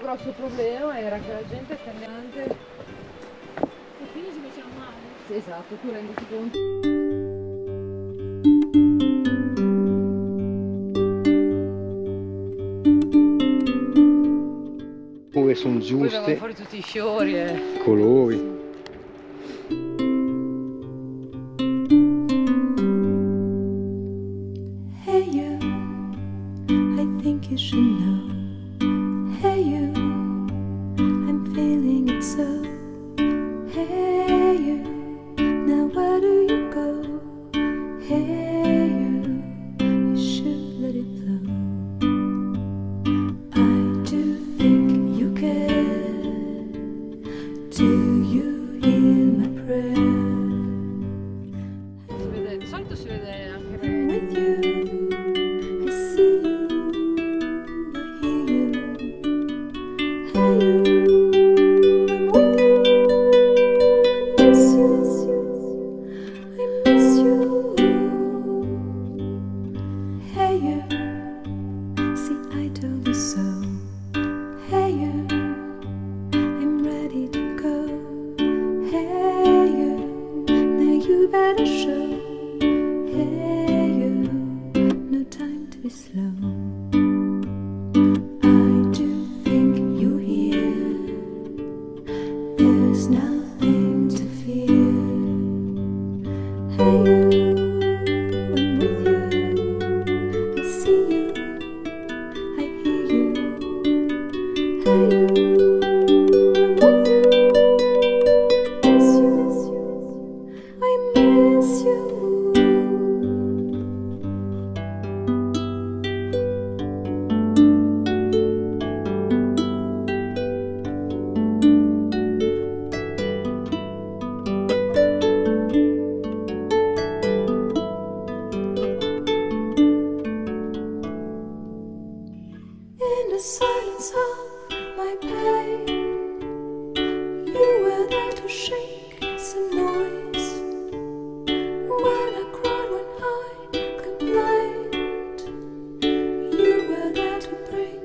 grosso problema era che la gente è cambiante. E quindi si faceva male. Sì, esatto, tu renditi conto. Dove sono Poi vengono giuste, fuori tutti i fiori e... colori. Hey you, I think you should know. Hey you, I'm feeling it so. Hey you, now where do you go? Hey you should let it flow. I do think you care. Do you hear my prayer? Si vede, di solito si vede anche With you, I see you, I hear you. Hey you, I'm with you, I miss you, I miss you. Hey you, see I told you so. Hey you, I'm ready to go. Hey you, now you better show. Hey you, no time to be slow. I do think you hear. There's nothing to fear. Hey you, I'm with you. I see you, I hear you. Hey you, I'm with you. I miss you. In the silence of my pain, you were there to shake some noise. When I cried, when I complained, you were there to bring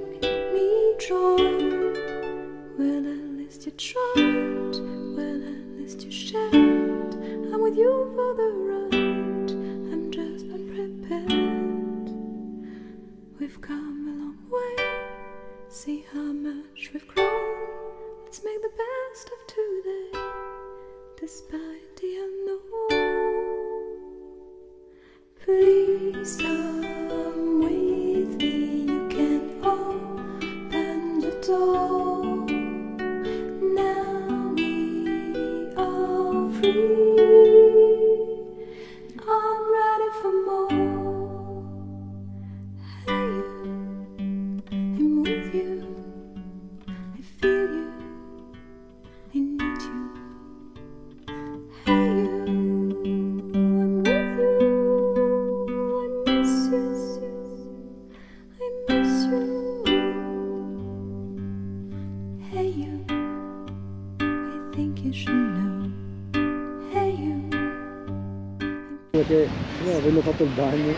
me joy. Well, at least you tried, well, at least you shared. I'm with you for the ride, I'm just unprepared. We've come a long way, see how much we've grown. Let's make the best of today, despite the unknown. Please come with me, you can open the door. Now we are free, I'm ready for more. Hey you, I'm with you, I feel you, I need you. Hey you, I'm with you, I miss you, I miss you. Hey you, I think you should know. Hey you. Perché io avendo fatto il bagno